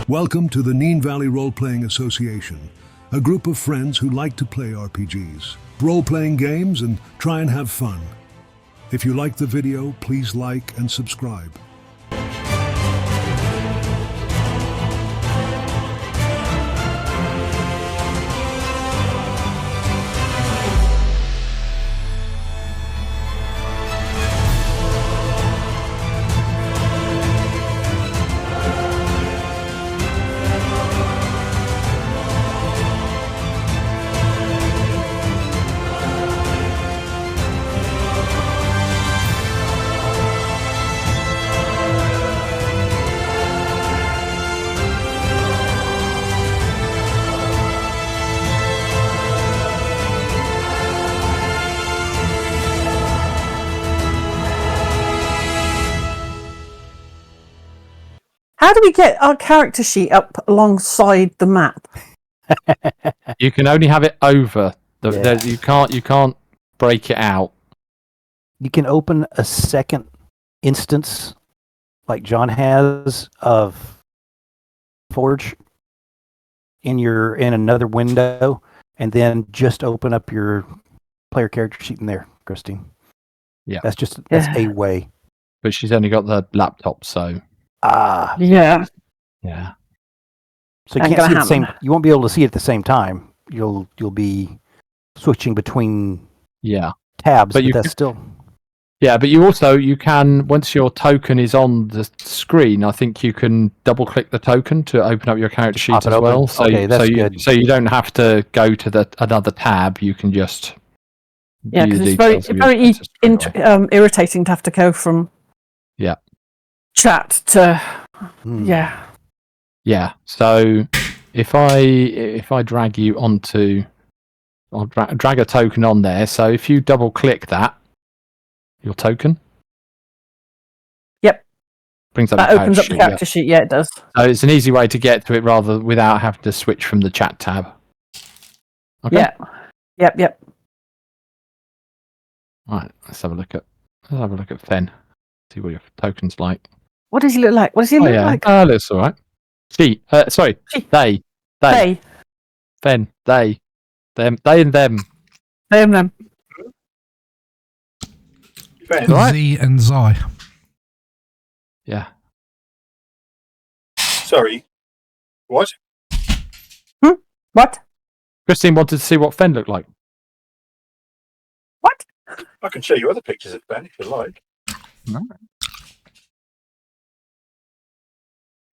Welcome to the Neen Valley Role-Playing Association, a group of friends who like to play RPGs, role-playing games, and try and have fun. If you like the video, please like and subscribe. How do we get our character sheet up alongside the map? You can only have it over. You can't break it out. You can open a second instance, like John has, of Forge in another window, and then just open up your player character sheet in there, Christine. Yeah, that's a way. But she's only got the laptop, so. Yeah. So you can't see it at the same. You won't be able to see it at the same time. You'll be switching between tabs, but that's still. Yeah, but you can, once your token is on the screen, I think you can double click the token to open up your character sheet as well. So, that's good. So you don't have to go to another tab. You can just. Yeah, because it's very irritating to have to go from. Yeah. Chat to. Yeah. So if I drag you onto, I'll drag a token on there. So if you double click that, your token. Yep. Brings up that opens up the character sheet. Yeah, it does. So it's an easy way to get to it without having to switch from the chat tab. Okay. Yeah. Yep. Right. Let's have a look at Fen. See what your token's like. What does he look like? Like? Looks all right. She. Sorry. They. Fen. They. Them. They and them. They and them. Right. Z and Zi. Yeah. Sorry. What? What? Christine wanted to see what Fen looked like. What? I can show you other pictures of Ben if you like. No.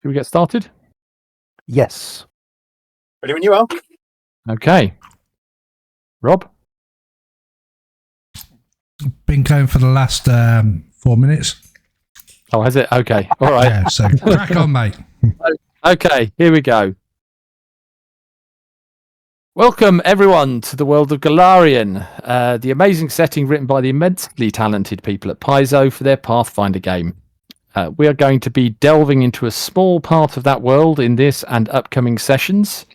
Should we get started? Yes. Ready when you are. Okay. Rob? Been going for the last 4 minutes. Oh, has it? Okay. All right. Yeah, so crack on, mate. Okay, here we go. Welcome, everyone, to the world of Golarion, the amazing setting written by the immensely talented people at Paizo for their Pathfinder game. We are going to be delving into a small part of that world in this and upcoming sessions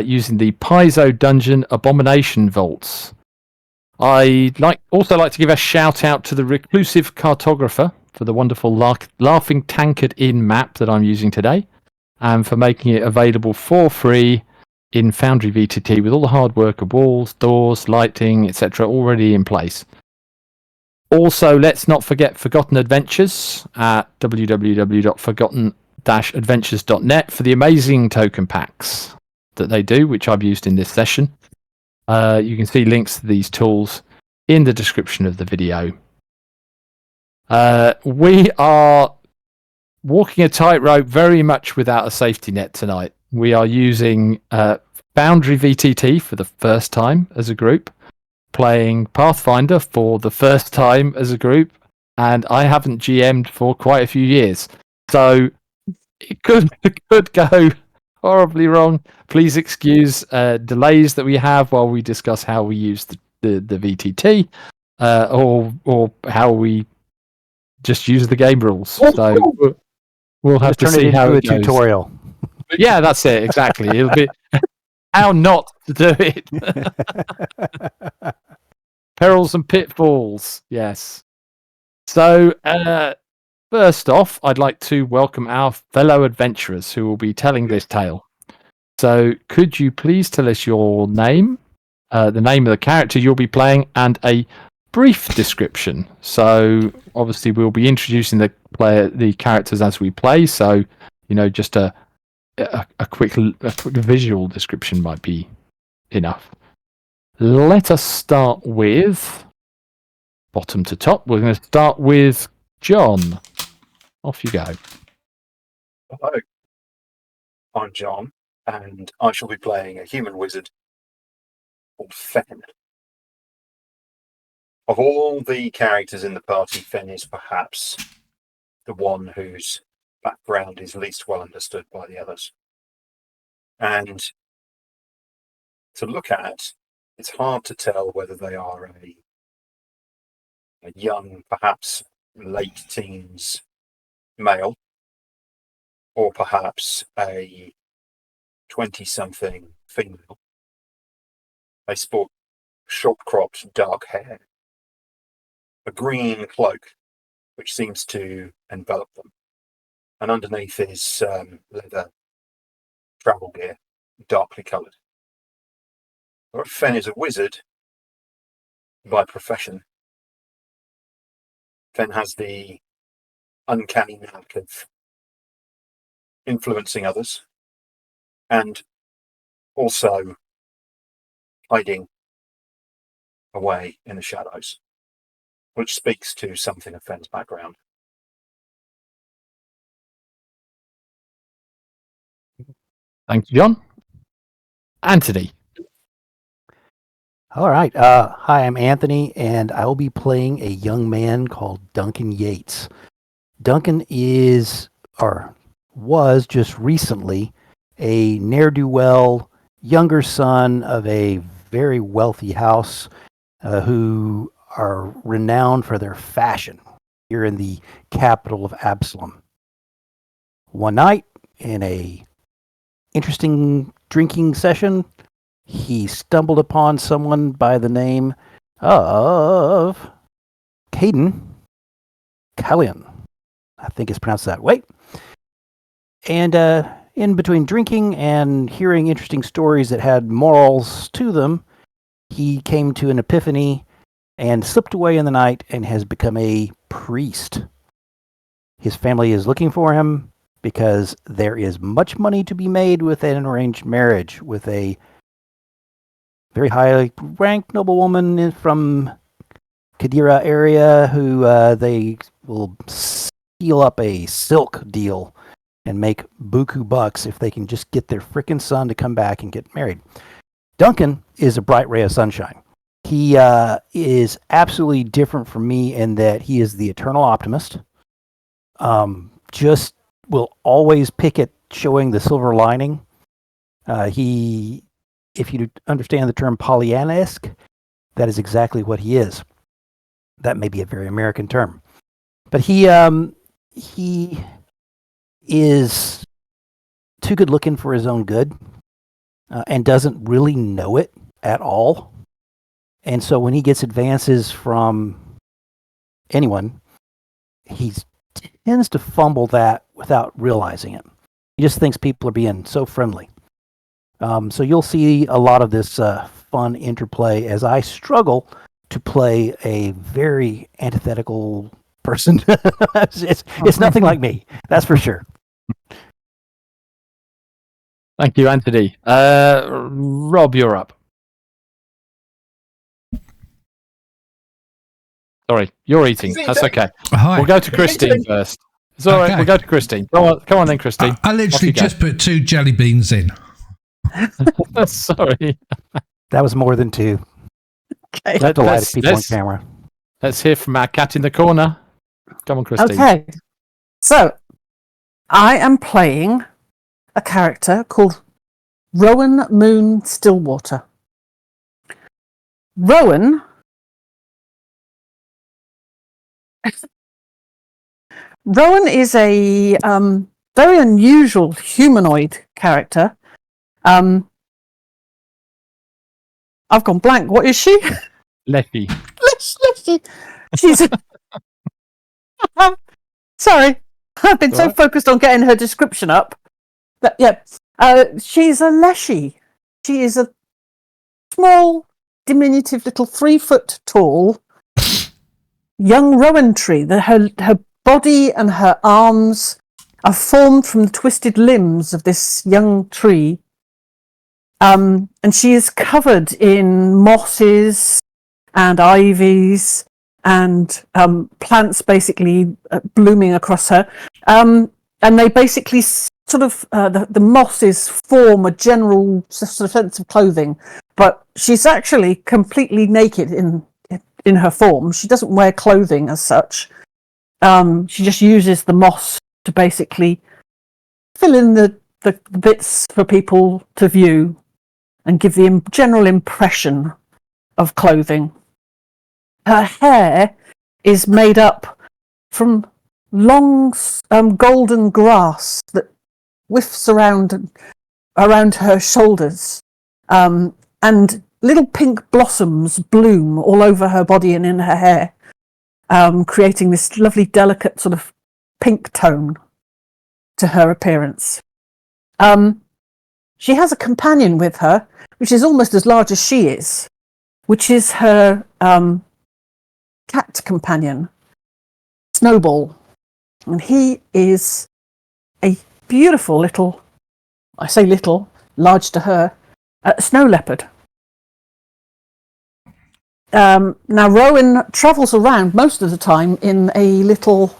using the Paizo dungeon Abomination Vaults. I'd also like to give a shout out to the Reclusive Cartographer for the wonderful Laughing Tankard Inn map that I'm using today, and for making it available for free in Foundry VTT with all the hard work of walls, doors, lighting, etc. already in place. Also, let's not forget Forgotten Adventures at www.forgotten-adventures.net for the amazing token packs that they do, which I've used in this session. You can see links to these tools in the description of the video. We are walking a tightrope very much without a safety net tonight. We are using Foundry VTT for the first time as a group, playing Pathfinder for the first time as a group, and I haven't GM'd for quite a few years. So it could go horribly wrong. Please excuse delays that we have while we discuss how we use the VTT, or how we just use the game rules. So we'll have to see how it goes. Tutorial. Yeah, that's it. Exactly. It'll be how not to do it. Perils and pitfalls. Yes. So First off, I'd like to welcome our fellow adventurers who will be telling this tale. So, could you please tell us your name, the name of the character you'll be playing, and a brief description? So, obviously, we'll be introducing the characters as we play. So, just a quick visual description might be enough. Let us start with bottom to top. We're going to start with John. Off you go. Hello, I'm John, and I shall be playing a human wizard called Fen. Of all the characters in the party, Fen is perhaps the one whose background is least well understood by the others. And to look at, it's hard to tell whether they are a young, perhaps late teens male, or perhaps a 20-something female. They sport short-cropped dark hair, a green cloak which seems to envelop them, and underneath is leather travel gear, darkly coloured. Fen is a wizard by profession. Fen has the uncanny knack of influencing others and also hiding away in the shadows, which speaks to something of Fen's background. Thank you, John. Anthony. All right. Hi, I'm Anthony, and I will be playing a young man called Duncan Yates. Duncan is, or was just recently, a ne'er-do-well younger son of a very wealthy house who are renowned for their fashion here in the capital of Absalom. One night, in a interesting drinking session, he stumbled upon someone by the name of Caden Callion. I think it's pronounced that way. And in between drinking and hearing interesting stories that had morals to them, he came to an epiphany and slipped away in the night and has become a priest. His family is looking for him because there is much money to be made with an arranged marriage with a very high ranked noblewoman from Kadira area who they will seal up a silk deal and make buku bucks if they can just get their frickin' son to come back and get married. Duncan is a bright ray of sunshine. He is absolutely different from me in that he is the eternal optimist. Just will always pick at showing the silver lining. If you understand the term Pollyanna-esque, that is exactly what he is. That may be a very American term. But he is too good looking for his own good and doesn't really know it at all. And so when he gets advances from anyone, he tends to fumble that without realizing it. He just thinks people are being so friendly. So you'll see a lot of this fun interplay as I struggle to play a very antithetical person. It's nothing like me, that's for sure. Thank you, Anthony. Rob, you're up. Sorry, you're eating. That's okay. Hi. We'll go to Christine first. It's all right. Okay. We'll go to Christine. Come on then, Christine. I literally just put 2 jelly beans in. Sorry. That was more than 2. Okay. That's a lot of people on camera. Let's hear from our cat in the corner. Come on, Christine. Okay. So, I am playing a character called Rowan Moon Stillwater. Rowan is a very unusual humanoid character. I've gone blank. What is she? Leffy. She's Sorry, I've been so focused on getting her description up. But yeah, she's a leshy. She is a small, diminutive little 3 foot tall young rowan tree. Her body and her arms are formed from the twisted limbs of this young tree. And she is covered in mosses and ivies and plants basically blooming across her. And they basically sort of, the mosses form a general sort of sense of clothing, but she's actually completely naked in her form. She doesn't wear clothing as such. She just uses the moss to basically fill in the bits for people to view and give the general impression of clothing. Her hair is made up from long golden grass that whiffs around her shoulders, and little pink blossoms bloom all over her body and in her hair, creating this lovely, delicate sort of pink tone to her appearance. She has a companion with her, which is almost as large as she is, which is her cat companion, Snowball. And he is a beautiful little, I say little, large to her, snow leopard. Now, Rowan travels around most of the time in a little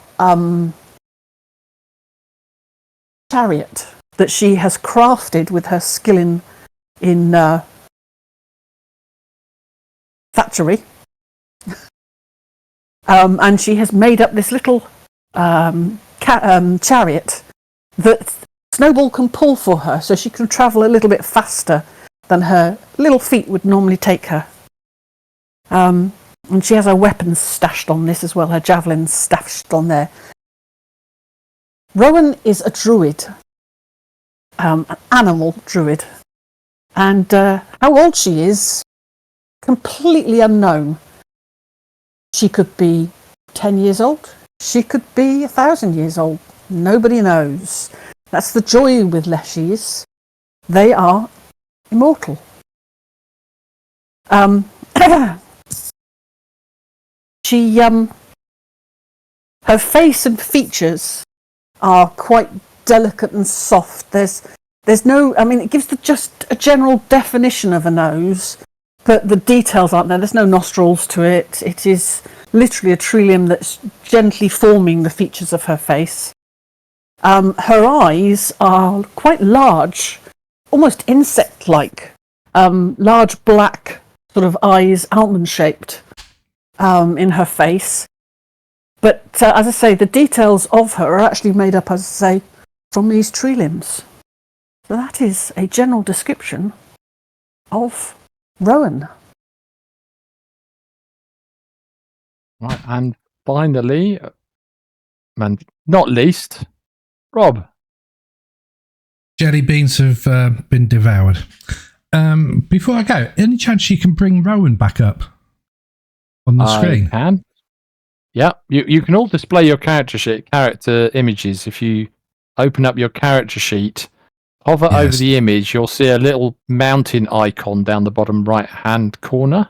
chariot that she has crafted with her skill in thatchery. And she has made up this little chariot that Snowball can pull for her, so she can travel a little bit faster than her little feet would normally take her. And she has her weapons stashed on this as well, her javelins stashed on there. Rowan is a druid, an animal druid. And how old she is, completely unknown. She could be 10 years old. She could be 1,000 years old. Nobody knows. That's the joy with leshies. They are immortal. Her face and features are quite delicate and soft. There's no, I mean, it gives just a general definition of a nose, but the details aren't there. There's no nostrils to it. It is literally a tree limb that's gently forming the features of her face. Her eyes are quite large, almost insect-like, large black sort of eyes, almond-shaped, in her face. But as I say, the details of her are actually made up, as I say, from these tree limbs. So that is a general description of Rowan. Right, and finally, and not least, Rob. Jelly beans have been devoured. Before I go, any chance you can bring Rowan back up on the screen? I can. Yeah, you can all display your character images. If you open up your character sheet, hover over the image, you'll see a little mountain icon down the bottom right-hand corner.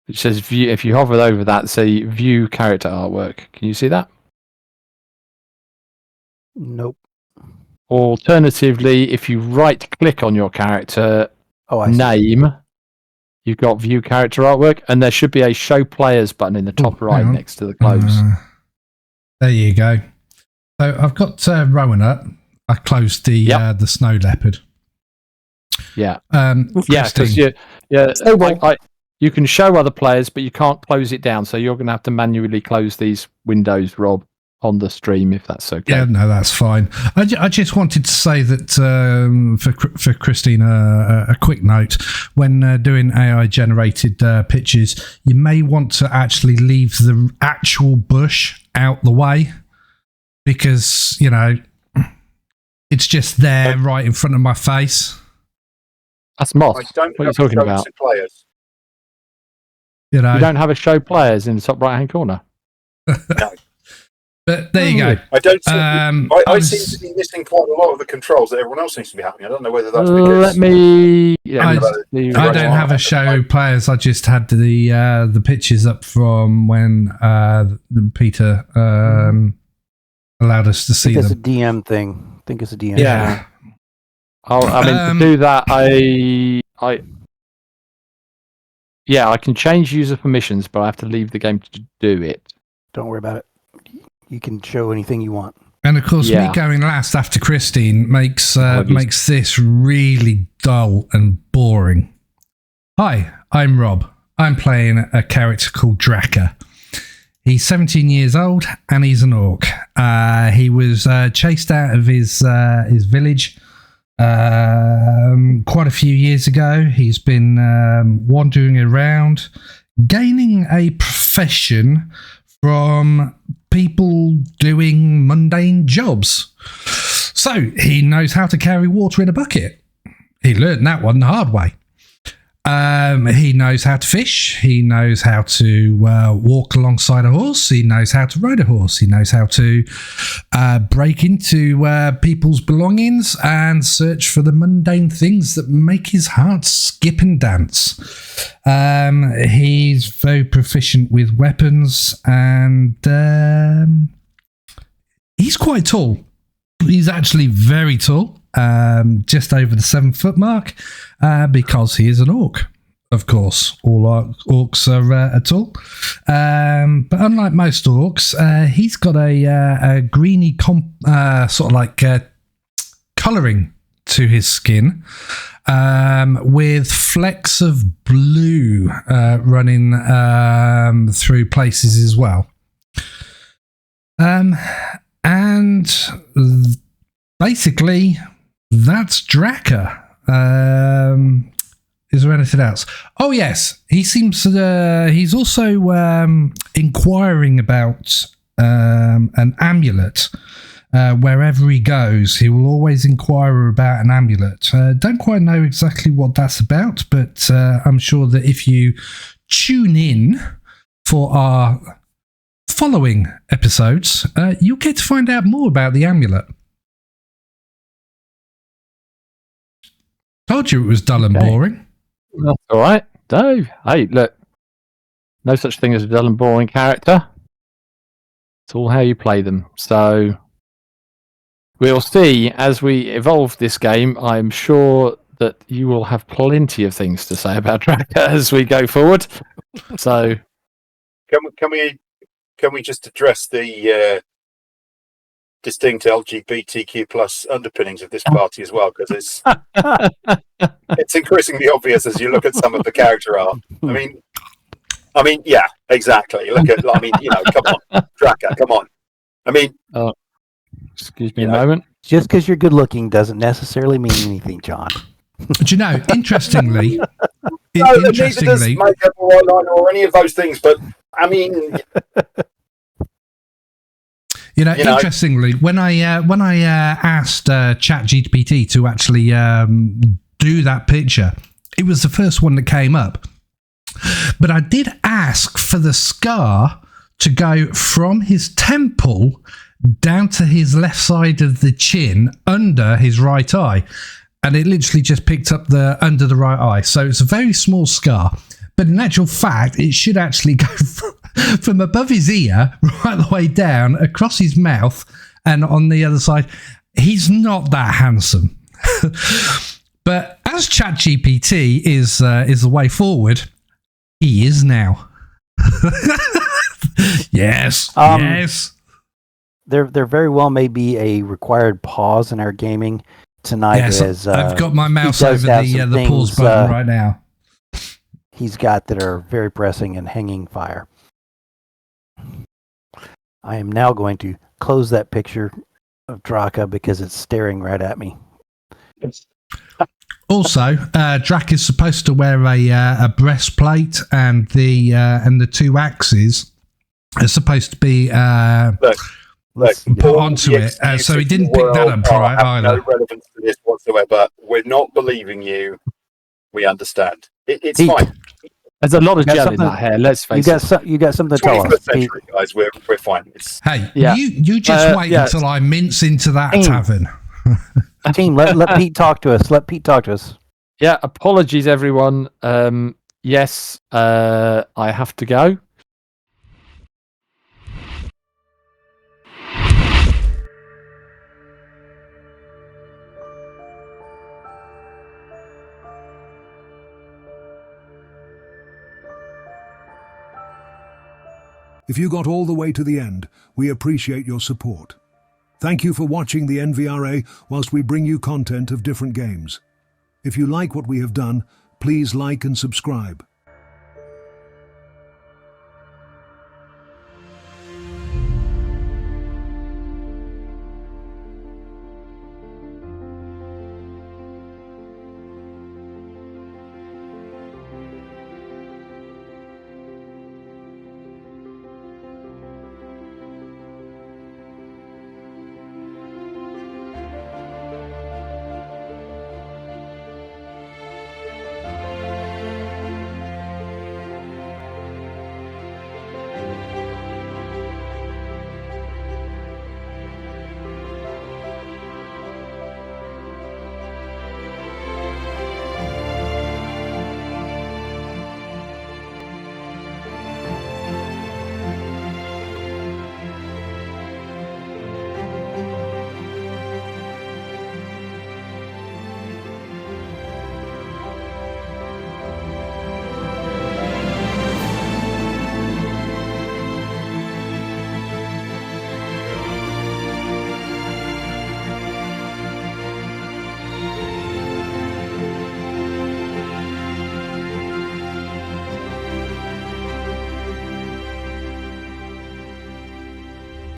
It says view. If you hover over that, say view character artwork. Can you see that? Nope. Alternatively, if you right-click on your character name, you've got view character artwork, and there should be a show players button in the top right next to the close. There you go. So I've got Rowan up. I closed the snow leopard. Yeah. Because you can show other players, but you can't close it down. So you're going to have to manually close these windows, Rob, on the stream, if that's okay. Yeah, no, that's fine. I just wanted to say that for Christine, a quick note: when doing AI-generated pictures, you may want to actually leave the actual bush out the way, because it's just there right in front of my face. That's moss. What are you talking about? Players. You don't have a show players in the top right-hand corner? No. But there you go. I don't. I was- seem to be missing quite a lot of the controls that everyone else seems to be having. I don't know whether that's Let because. me. I don't have a show players. I just had the pictures up from when Peter allowed us to I see think it's a them. DM thing. I think it's a DM. Yeah. I mean, to do that, I can change user permissions, but I have to leave the game to do it. Don't worry about it. You can show anything you want. And of course, Yeah. me going last after Christine makes this really dull and boring. Hi, I'm Rob. I'm playing a character called Draka. He's 17 years old and he's an orc. He was chased out of his village quite a few years ago. He's been wandering around, gaining a profession from people doing mundane jobs. So he knows how to carry water in a bucket. He learned that one the hard way. He knows how to fish. He knows how to walk alongside a horse. He knows how to ride a horse. He knows how to break into people's belongings and search for the mundane things that make his heart skip and dance. He's very proficient with weapons, and he's quite tall. He's actually very tall, just over the 7 foot mark, because he is an orc. Of course, all orcs are tall, but unlike most orcs, he's got a greeny sort of like colouring to his skin, with flecks of blue running through places as well. And basically, that's Draka. Is there anything else? Oh yes, he seems he's also inquiring about an amulet. Wherever he goes, he will always inquire about an amulet. Don't quite know exactly what that's about, but I'm sure that if you tune in for our following episodes, you'll get to find out more about the amulet. Told you it was dull and boring. That's all right. No, hey, look, no such thing as a dull and boring character. It's all how you play them. So we'll see as we evolve this game. I'm sure that you will have plenty of things to say about Draka as we go forward. So Can we just address the distinct LGBTQ plus underpinnings of this party as well? Because it's increasingly obvious as you look at some of the character art. I mean, yeah, exactly. Look at, come on, Draka, come on. Excuse me a moment. Just because you're good looking doesn't necessarily mean anything, John. Do you know, interestingly, neither does makeup or eyeliner or any of those things, but I mean... Interestingly, when I asked ChatGPT to actually do that picture, it was the first one that came up. But I did ask for the scar to go from his temple down to his left side of the chin under his right eye, and it literally just picked up the under the right eye. So it's a very small scar. But in actual fact, it should actually go from above his ear right the way down, across his mouth, and on the other side. He's not that handsome. But as ChatGPT is the way forward, he is now. Yes. Yes. There very well may be a required pause in our gaming tonight. Yes, as I've got my mouse does over have the some pause things, button right now. He's got that are very pressing and hanging fire. I am now going to close that picture of Draka because it's staring right at me. Also, Drac is supposed to wear a breastplate, and the two axes are supposed to be put onto it. So he didn't pick that up right either. No relevance to this whatsoever. We're not believing you. We understand. It's Heat. fine. There's a lot of got gel in something- that hair. Let's You face it. got something to tell 21st us. Pete. century, guys. We're fine. It's Hey, Yeah. you just wait yeah. until I mince into that Team. tavern. Team, let Pete talk to us. Let Pete talk to us. Yeah, apologies, everyone. Yes, I have to go. If you got all the way to the end, we appreciate your support. Thank you for watching the NVRA whilst we bring you content of different games. If you like what we have done, please like and subscribe.